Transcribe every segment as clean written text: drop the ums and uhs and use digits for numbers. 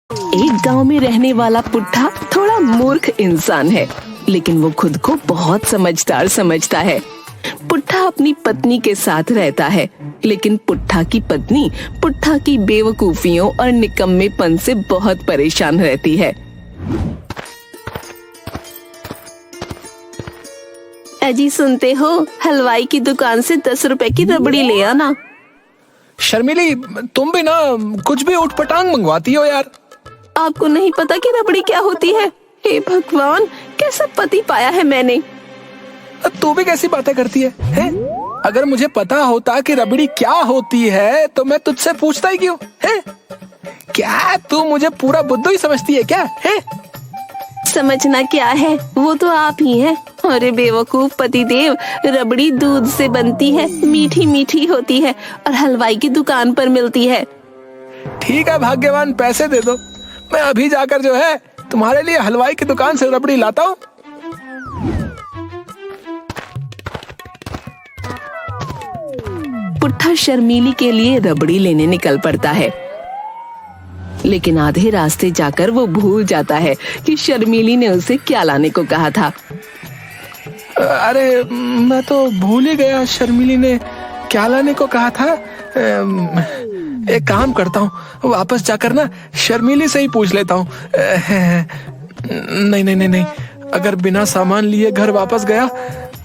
एक गांव में रहने वाला पुट्ठा थोड़ा मूर्ख इंसान है, लेकिन वो खुद को बहुत समझदार समझता है। पुट्ठा अपनी पत्नी के साथ रहता है, लेकिन पुट्ठा की पत्नी पुट्ठा की बेवकूफियों और निकम्मेपन से बहुत परेशान रहती है। अजी सुनते हो, हलवाई की दुकान से 10 रुपए की रबड़ी ले आना। शर्मिली, तुम भी ना कुछ भी उठपटांग मंगवाती हो यार। आपको नहीं पता कि रबड़ी क्या होती है? हे भगवान, कैसा पति पाया है मैंने। तू भी कैसी बातें करती है? अगर मुझे पता होता कि रबड़ी क्या होती है तो मैं तुझसे पूछता ही क्यों है? क्या तू मुझे पूरा बुद्धू ही समझती है क्या है? समझना क्या है, वो तो आप ही हैं। अरे बेवकूफ पतिदेव, रबड़ी दूध से बनती है, मीठी मीठी होती है और हलवाई की दुकान पर मिलती है। ठीक है भाग्यवान, पैसे दे दो, मैं अभी जाकर जो है तुम्हारे लिए हलवाई की दुकान से रबड़ी लाता हूँ। पुट्ठा शर्मीली के लिए रबड़ी लेने निकल पड़ता है, लेकिन आधे रास्ते जाकर वो भूल जाता है कि शर्मीली ने उसे क्या लाने को कहा था। अरे मैं तो भूल ही गया शर्मिली ने क्या लाने को कहा था। एक काम करता हूँ, वापस जाकर ना शर्मिली से ही पूछ लेता हूँ। नहीं नहीं नहीं नहीं, अगर बिना सामान लिए घर वापस गया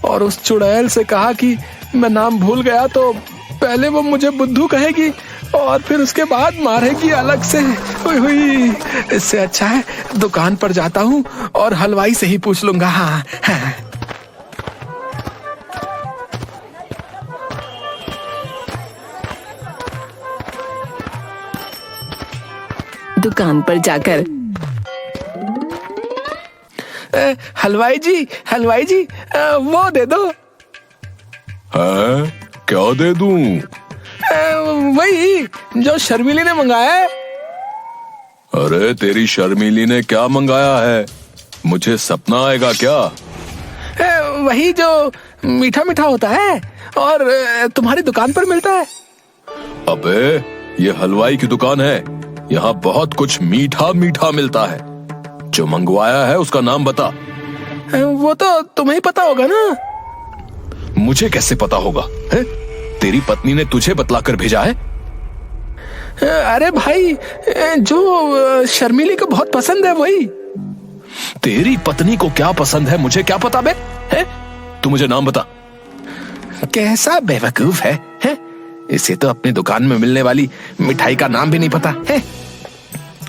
और उस चुड़ैल से कहा कि मैं नाम भूल गया तो पहले वो मुझे बुद्धू कहेगी और फिर उसके बाद मारेगी अलग से। हुई हुई, इससे अच्छा है दुकान पर जाता हूँ और हलवाई से ही पूछ लूंगा। हाँ। दुकान पर जाकर हलवाई जी, वो दे दो। है? क्या दे दूं? वही जो शर्मिली ने मंगाया है। अरे तेरी शर्मिली ने क्या मंगाया है? मुझे सपना आएगा क्या? वही जो मीठा मीठा होता है और तुम्हारी दुकान पर मिलता है। अबे ये हलवाई की दुकान है, यहाँ बहुत कुछ मीठा मीठा मिलता है। जो मंगवाया है उसका नाम बता। वो तो तुम्हें पता होगा ना। मुझे कैसे पता होगा है? तेरी पत्नी ने तुझे बतलाकर भेजा है। अरे भाई, जो शर्मिली को बहुत पसंद है वही। तेरी पत्नी को क्या पसंद है मुझे क्या पता बे? है? तू मुझे नाम बता। कैसा बेवकूफ है? इसे तो अपनी दुकान में मिलने वाली मिठाई का नाम भी नहीं पता है।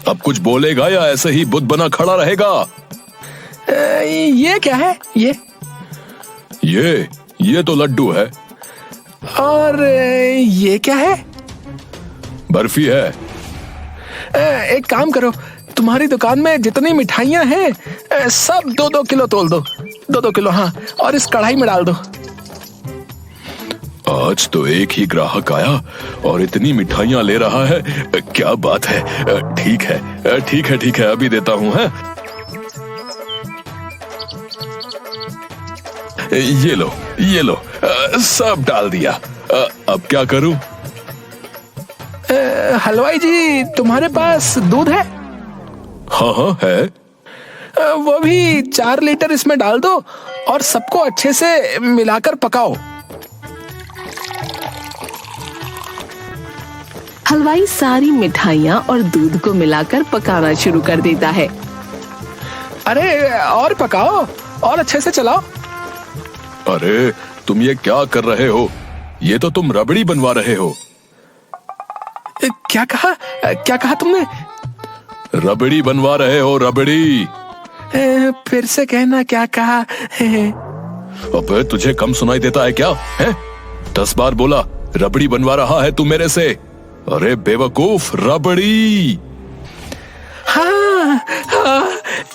अब कुछ बोलेगा या ऐसे ही बुद्ध बना खड़ा रहेगा? ये क्या है? ये तो लड्डू है। और ये क्या है? बर्फी है। एक काम करो, तुम्हारी दुकान में जितनी मिठाइयाँ हैं सब 2-2 किलो तोल दो। 2-2 किलो, हाँ, और इस कढ़ाई में डाल दो। आज तो एक ही ग्राहक आया और इतनी मिठाइयाँ ले रहा है, क्या बात है। ठीक है, अभी देता हूँ। है ये लो, सब डाल दिया। अब क्या करूं? हलवाई जी, तुम्हारे पास दूध है? हाँ है। वो भी 4 लीटर इसमें डाल दो और सबको अच्छे से मिलाकर पकाओ। हलवाई सारी मिठाइयाँ और दूध को मिलाकर पकाना शुरू कर देता है। अरे और पकाओ और अच्छे से चलाओ। अरे तुम ये क्या कर रहे हो? ये तो तुम रबड़ी बनवा रहे हो। क्या कहा तुमने? रबड़ी बनवा रहे हो, रबड़ी। फिर से कहना, क्या कहा? अबे तुझे कम सुनाई देता है क्या? है 10 बार बोला रबड़ी बनवा रहा है तू मेरे से। अरे बेवकूफ, रबड़ी। हाँ,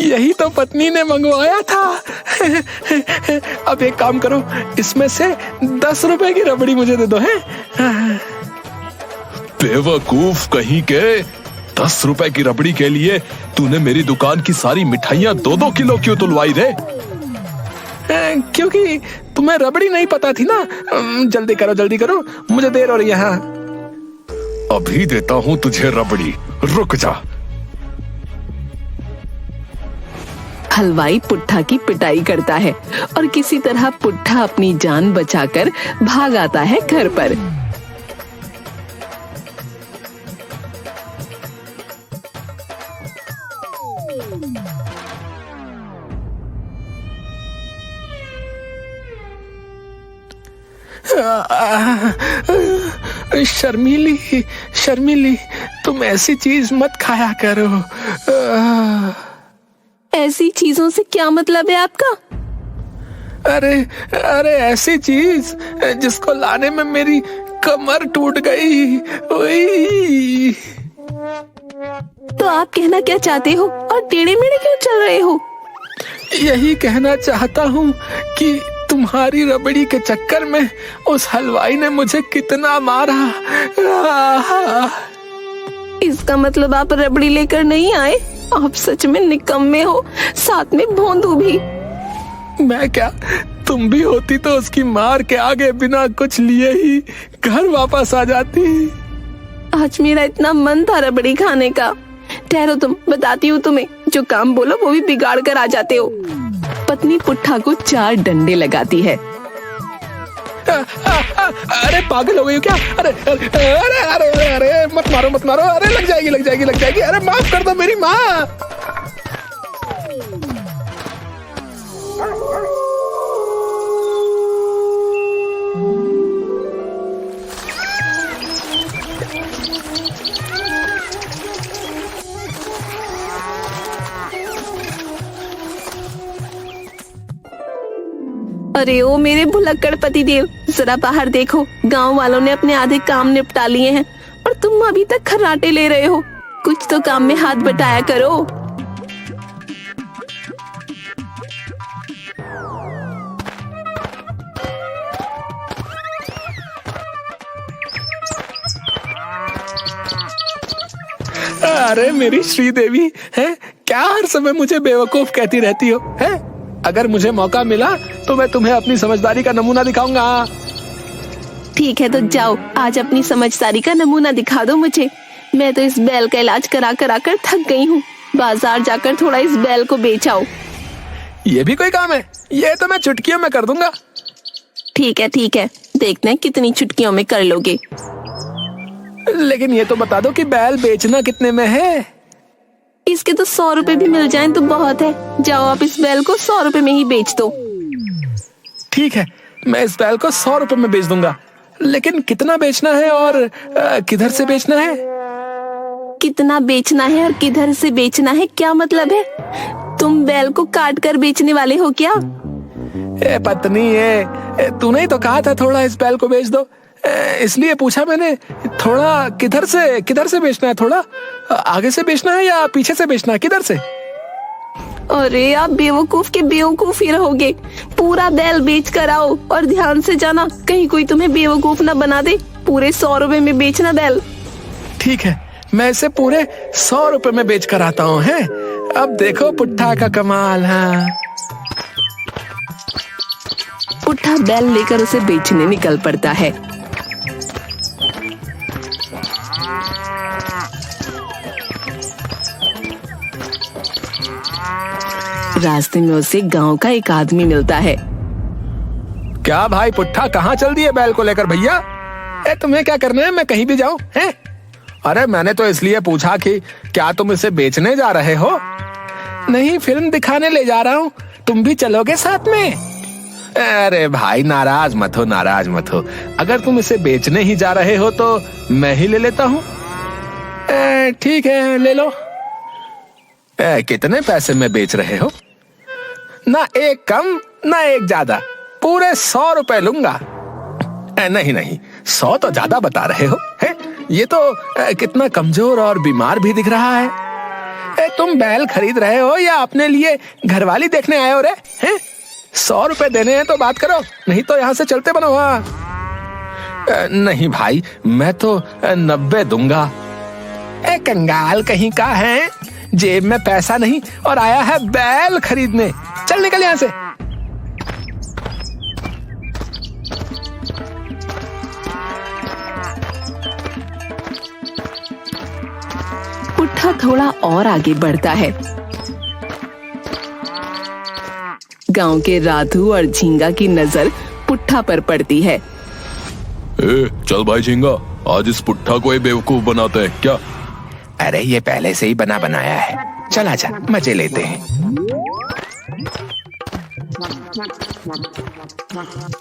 यही तो पत्नी ने मंगवाया था। अब एक काम करो, इसमें से 10 रुपए की रबड़ी मुझे दे दो। है बेवकूफ कहीं के, 10 रुपए की रबड़ी के लिए तूने मेरी दुकान की सारी मिठाइयाँ 2-2 किलो क्यों तुलवाई रे? क्योंकि तुम्हें रबड़ी नहीं पता थी ना। जल्दी करो, मुझे देर हो रही है। अभी देता हूँ तुझे रबड़ी, रुक जा। हलवाई पुट्ठा की पिटाई करता है और किसी तरह पुट्ठा अपनी जान बचाकर भाग आता है घर पर। शर्मीली, शर्मीली, तुम ऐसी चीज मत खाया करो। ऐसी चीजों से क्या मतलब है आपका? अरे अरे, ऐसी चीज जिसको लाने में मेरी कमर टूट गई। ओई। तो आप कहना क्या चाहते हो और टेढ़े मेढ़े क्यों चल रहे हो? यही कहना चाहता हूँ कि तुम्हारी रबड़ी के चक्कर में उस हलवाई ने मुझे कितना मारा। इसका मतलब आप रबड़ी लेकर नहीं आए? आप सच में निकम्मे हो, साथ में भोंदू भी। मैं क्या, तुम भी होती तो उसकी मार के आगे बिना कुछ लिए ही घर वापस आ जाती। आज मेरा इतना मन था रबड़ी खाने का। ठहरो, तुम बताती हूँ तुम्हें। जो काम बोलो वो भी बिगाड़ कर आ जाते हो। पत्नी पुट्ठा को 4 डंडे लगाती है। अरे पागल हो गई हो क्या? अरे अरे अरे अरे अरे, अरे मत मारो मत मारो। अरे लग जाएगी लग जाएगी लग जाएगी। अरे माफ कर दो मेरी माँ। अरे ओ मेरे भुलक्कड़ पति देव, जरा बाहर देखो। गांव वालों ने अपने आधे काम निपटा लिए हैं और तुम अभी तक खर्राटे ले रहे हो। कुछ तो काम में हाथ बटाया करो। अरे मेरी श्रीदेवी है, क्या हर समय मुझे बेवकूफ कहती रहती हो? है, अगर मुझे मौका मिला तो मैं तुम्हें अपनी समझदारी का नमूना दिखाऊंगा। ठीक है, तो जाओ, आज अपनी समझदारी का नमूना दिखा दो मुझे। मैं तो इस बैल का इलाज करा कर थक गई हूँ। बाजार जाकर थोड़ा इस बैल को बेच आओ। ये भी कोई काम है? ये तो मैं चुटकियों में कर दूंगा। ठीक है, देखते हैं कितनी चुटकियों में कर लोगे। लेकिन ये तो बता दो कि बैल बेचना कितने में है? इसके तो 100 रुपए भी मिल जाएं तो बहुत है। जाओ, आप इस बैल को 100 रुपए में ही बेच दो। ठीक है, मैं इस बैल को 100 रुपए में बेच दूंगा। लेकिन कितना बेचना है और किधर से बेचना है? कितना बेचना है और किधर से बेचना है क्या मतलब है? तुम बैल को काट कर बेचने वाले हो क्या? पत्नी है, तूने ही तो कहा था थोड़ा इस बैल को बेच दो, इसलिए पूछा मैंने। थोड़ा किधर से बेचना है? थोड़ा आगे से बेचना है या पीछे से बेचना है? किधर से? अरे आप बेवकूफ के बेवकूफ ही रहोगे। पूरा बैल बेच कर आओ और ध्यान से जाना, कहीं कोई तुम्हें बेवकूफ ना बना दे। पूरे 100 रुपए में बेचना बैल। ठीक है, मैं इसे पूरे 100 रुपए में बेच कर आता हूँ। है, अब देखो पुट्ठा का कमाल। हाँ, पुट्ठा बैल लेकर उसे बेचने निकल पड़ता है। रास्ते में उसे गांव का एक आदमी मिलता है। क्या भाई पुट्ठा, कहाँ चल दिए बैल को लेकर? भैया, तुम्हें क्या करना है? मैं कहीं भी जाऊं? हैं? अरे मैंने तो इसलिए पूछा कि क्या तुम इसे बेचने जा रहे हो? नहीं, फिल्म दिखाने ले जा रहा हूँ। तुम भी चलोगे साथ में? अरे भाई, नाराज मत हो। अगर तुम इसे बेचने ही जा रहे हो तो मैं ही ले लेता हूँ। ठीक है, ले लो। कितने पैसे में बेच रहे हो? ना एक कम ना एक ज्यादा, पूरे 100 रुपए लूंगा। नहीं, 100 तो ज्यादा बता रहे हो। है, ये तो कितना कमजोर और बीमार भी दिख रहा है। तुम बैल खरीद रहे हो या अपने लिए घरवाली देखने आए हो रे? हैं? 100 रुपए देने हैं तो बात करो, नहीं तो यहाँ से चलते बनो। नहीं भाई, मैं तो 90 दूंगा। कंगाल कहीं का है, जेब में पैसा नहीं और आया है बैल खरीदने। चल निकल यहाँ से। पुट्ठा थोड़ा और आगे बढ़ता है। गांव के राधू और झींगा की नजर पुट्ठा पर पड़ती है। चल भाई झींगा, आज इस पुट्ठा को ये बेवकूफ बनाते हैं क्या? अरे ये पहले से ही बनाया है, चल आजा मजे लेते हैं।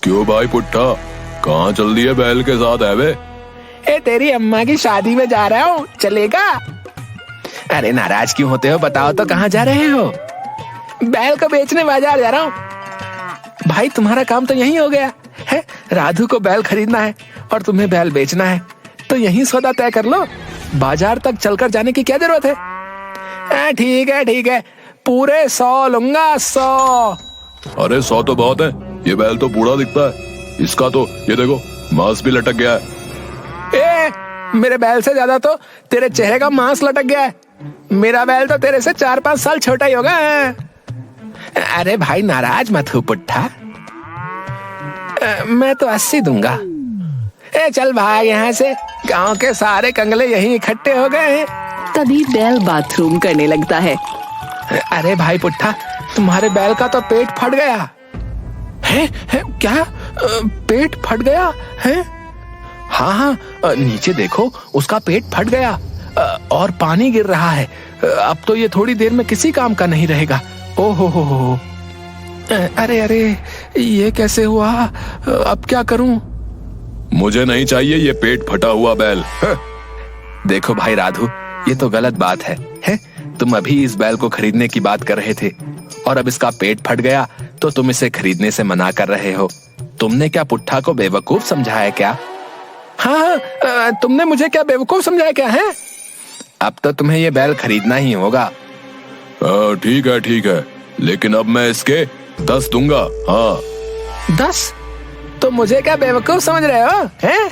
क्यों भाई पुट्ठा, कहाँ चल दिए बैल के साथ है वे? तेरी अम्मा की शादी में जा रहा हूँ, चलेगा? अरे नाराज क्यों होते हो, बताओ तो कहाँ जा रहे हो? बैल को बेचने बाजार जा रहा हूँ। भाई तुम्हारा काम तो यही हो गया है, राधू को बैल खरीदना है और तुम्हें बैल बेचना है, तो यही सौदा तय कर लो, बाजार तक चलकर जाने की क्या जरूरत है? ठीक है, पूरे 100 लूंगा, 100। अरे 100 तो बहुत है, ये बैल तो बूढ़ा दिखता है, इसका तो ये देखो मांस भी लटक गया है। मेरे बैल से ज्यादा तो तेरे चेहरे का मांस लटक गया है, मेरा बैल तो तेरे से 4-5 साल छोटा ही होगा। अरे भाई नाराज मत हो पुट्ठा, मैं तो 80 दूंगा। चल भाग यहाँ से, गांव के सारे कंगले यहीं इकट्ठे हो गए हैं। तभी बैल बाथरूम करने लगता है। अरे भाई पुट्ठा, तुम्हारे बैल का तो पेट फट गया है? क्या पेट फट गया है? हाँ, नीचे देखो, उसका पेट फट गया और पानी गिर रहा है। अब तो ये थोड़ी देर में किसी काम का नहीं रहेगा। ओहो, अरे ये कैसे हुआ? अब क्या करूं? मुझे नहीं चाहिए ये पेट फटा हुआ बैल। देखो भाई राधू, ये तो गलत बात है? तुम अभी इस बैल को खरीदने की बात कर रहे थे और अब इसका पेट फट गया तो तुम इसे खरीदने से मना कर रहे हो। तुमने क्या पुट्ठा को बेवकूफ समझा है क्या? हाँ, तुमने मुझे क्या बेवकूफ समझा क्या है? अब तो तुम्हें ये बैल खरीदना ही होगा। ठीक है, लेकिन अब मैं इसके 10 दूंगा। हाँ 10? तो मुझे क्या बेवकूफ समझ रहे हो हैं?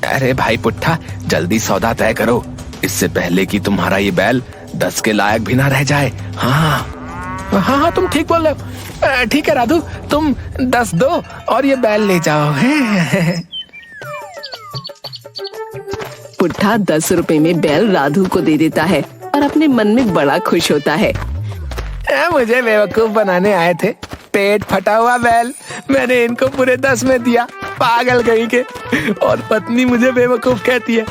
अरे भाई पुट्ठा, जल्दी सौदा तय करो, इससे पहले कि तुम्हारा ये बैल 10 के लायक भी ना रह जाए। हाँ, तुम ठीक बोल रहे हो। ठीक है राधू, तुम 10 दो और ये बैल ले जाओ। पुट्ठा 10 रुपए में बैल राधू को दे देता है और अपने मन में बड़ा खुश होता है। मुझे बेवकूफ बनाने आए थे, पेट फटा हुआ बैल मैंने इनको पूरे 10 में दिया, पागल कहीं के। और पत्नी मुझे बेवकूफ कहती है।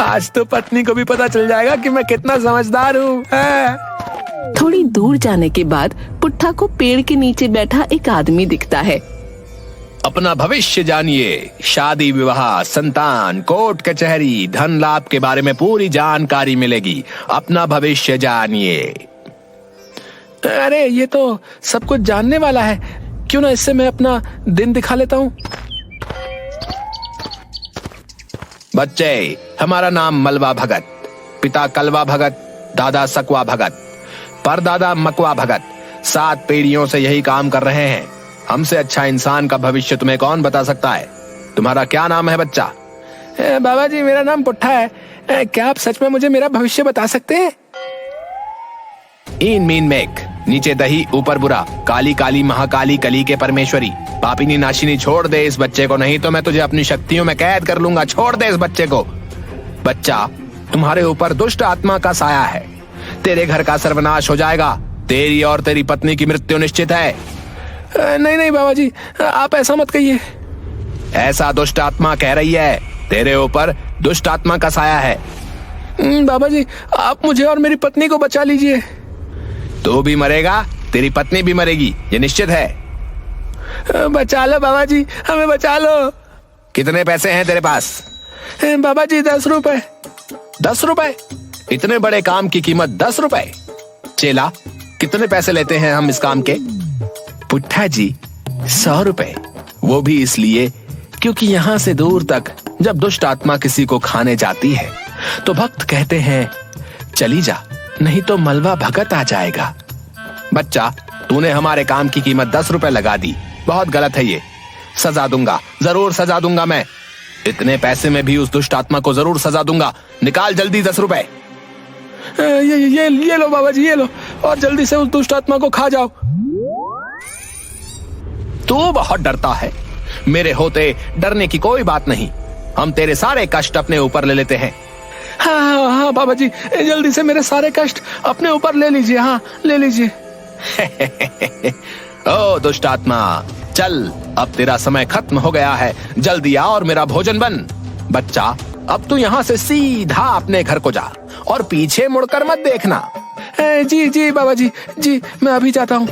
आज तो पत्नी को भी पता चल जाएगा कि मैं कितना समझदार हूँ। थोड़ी दूर जाने के बाद पुट्ठा को पेड़ के नीचे बैठा एक आदमी दिखता है। अपना भविष्य जानिए, शादी विवाह, संतान, कोर्ट कचहरी, धन लाभ के बारे में पूरी जानकारी मिलेगी। अपना भविष्य जानिए। अरे ये तो सब कुछ जानने वाला है, क्यों ना इससे मैं अपना दिन दिखा लेता हूँ। बच्चे, हमारा नाम मलवा भगत, पिता कलवा भगत, दादा सकवा भगत, परदादा मकवा भगत। 7 पीढ़ियों से यही काम कर रहे हैं। हमसे अच्छा इंसान का भविष्य तुम्हें कौन बता सकता है? तुम्हारा क्या नाम है बच्चा? बाबा जी, मेरा नाम पुट्ठा है। क्या आप सच में मुझे मेरा भविष्य बता सकते हैं? ईन मीन मेक, नीचे दही ऊपर बुरा, काली काली महाकाली कली के परमेश्वरी, पापिनी नाशिनी, छोड़ दे इस बच्चे को, नहीं तो मैं तुझे अपनी शक्तियों में कैद कर लूंगा। छोड़ दे इस बच्चे को। बच्चा, तुम्हारे ऊपर दुष्ट आत्मा का साया है, तेरे घर का सर्वनाश हो जाएगा। तेरी और तेरी पत्नी की मृत्यु निश्चित है। नहीं बाबा जी, आप ऐसा मत कहिए। ऐसा दुष्ट आत्मा कह रही है, तेरे ऊपर दुष्ट आत्मा का साया है। बाबा जी, आप मुझे और मेरी पत्नी को बचा लीजिए। तू भी मरेगा, तेरी पत्नी भी मरेगी, ये निश्चित है। बचा लो बाबा जी, हमें बचा लो। कितने पैसे हैं तेरे पास? बाबा जी 10 रुपए। 10 रुपए? इतने बड़े काम की कीमत 10 रुपए? चेला, कितने पैसे लेते हैं हम इस काम के? पुट्ठा जी 100 रुपए, वो भी इसलिए क्योंकि यहाँ से दूर तक जब दुष्ट आत्मा किसी को खाने जाती है तो भक्त कहते हैं चली जा, नहीं तो मलवा भगत आ जाएगा। बच्चा, तूने हमारे काम की कीमत 10 रुपए लगा दी, बहुत गलत है ये। सजा दूंगा, जरूर सजा दूंगा मैं। इतने पैसे में भी उस दुष्ट आत्मा को जरूर सजा दूंगा। निकाल जल्दी 10 रुपए। ये लो बाबा जी, ये लो, और जल्दी से उस दुष्ट आत्मा को खा जाओ। तू बहुत डरता है, मेरे होते डरने की कोई बात नहीं। हम तेरे सारे कष्ट अपने ऊपर ले लेते हैं। हाँ हाँ बाबा जी, जल्दी से मेरे सारे कष्ट अपने ऊपर ले लीजिए। हाँ ले लीजिए। ओ दुष्ट आत्मा, चल अब तेरा समय खत्म हो गया है, जल्दी आ और मेरा भोजन बन। बच्चा, अब तू यहाँ से सीधा अपने घर को जा और पीछे मुड़कर मत देखना। जी जी बाबा जी, जी मैं अभी जाता हूँ।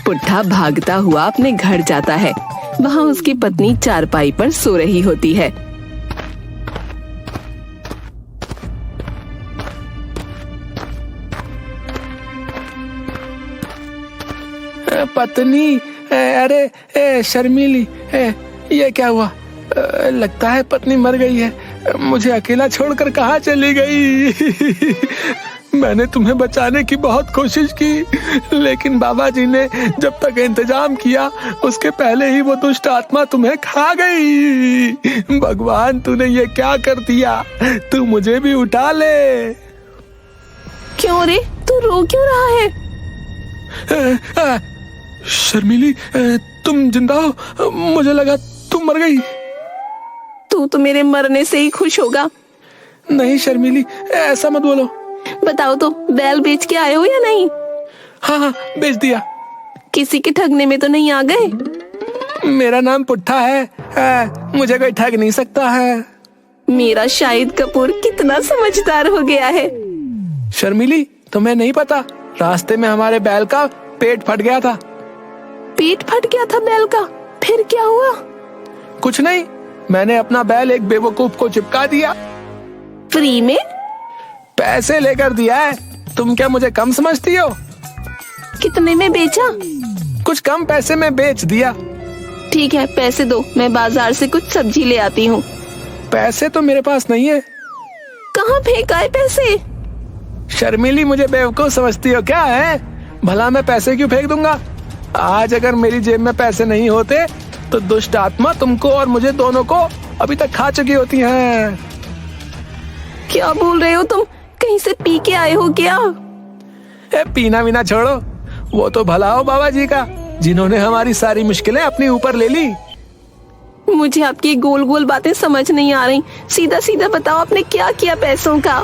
पुट्ठा भागता हुआ अपने घर जाता है। वहाँ उसकी पत्नी चारपाई पर सो रही होती है। पत्नी, अरे शर्मीली, ये क्या हुआ? लगता है पत्नी मर गई है। मुझे अकेला छोड़कर कहाँ चली गई? मैंने तुम्हें बचाने की बहुत कोशिश की, लेकिन बाबा जी ने जब तक इंतजाम किया उसके पहले ही वो दुष्ट आत्मा तुम्हें खा गई। भगवान, तूने ये क्या कर दिया? तू मुझे भी उठा ले। क्यों रे, तू रो क्यों रहा है? शर्मीली, तुम जिंदा हो? मुझे लगा तुम मर गई। तू तो मेरे मरने से ही खुश होगा। नहीं शर्मीली, ऐसा मत बोलो। बताओ तो, बैल बेच के आए हो या नहीं? हाँ हाँ, बेच दिया। किसी के ठगने में तो नहीं आ गए? मेरा नाम पुट्ठा है, मुझे कोई ठग नहीं सकता है। मेरा शाहिद कपूर कितना समझदार हो गया है। शर्मीली, तुम्हें नहीं पता, रास्ते में हमारे बैल का पेट फट गया था। पेट फट गया था बैल का? फिर क्या हुआ? कुछ नहीं, मैंने अपना बैल एक बेवकूफ को चिपका दिया। फ्री में? पैसे लेकर दिया है। तुम क्या मुझे कम समझती हो? कितने में बेचा? कुछ कम पैसे में बेच दिया। ठीक है, पैसे दो, मैं बाजार से कुछ सब्जी ले आती हूँ। पैसे तो मेरे पास नहीं है। कहाँ फेंका है पैसे? शर्मीली, मुझे बेवकूफ समझती हो क्या है? भला मैं पैसे क्यों फेंक दूंगा? आज अगर मेरी जेब में पैसे नहीं होते तो दुष्ट आत्मा तुमको और मुझे दोनों को अभी तक खा चुकी होती है। क्या बोल रहे हो तुम? कहीं से पी के आए हो क्या? पीना वीना छोड़ो, वो तो भला हो बाबा जी का, जिन्होंने हमारी सारी मुश्किलें अपने ऊपर ले ली। मुझे आपकी गोल गोल बातें समझ नहीं आ रही। सीधा सीधा बताओ, आपने क्या किया पैसों का?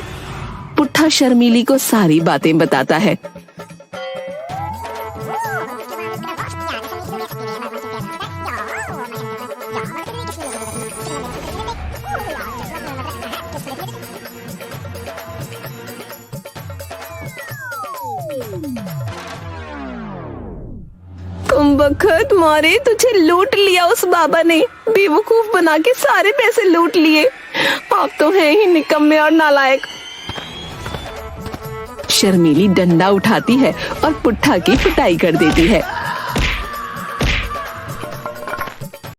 पुट्ठा शर्मीली को सारी बातें बताता है। कुंभकर्ण मारे, तुझे लूट लिया उस बाबा ने। बेवकूफ बना के सारे पैसे लूट लिए। आप तो हैं ही निकम्मे और नालायक। शर्मीली डंडा उठाती है और पुट्ठा की पिटाई कर देती है।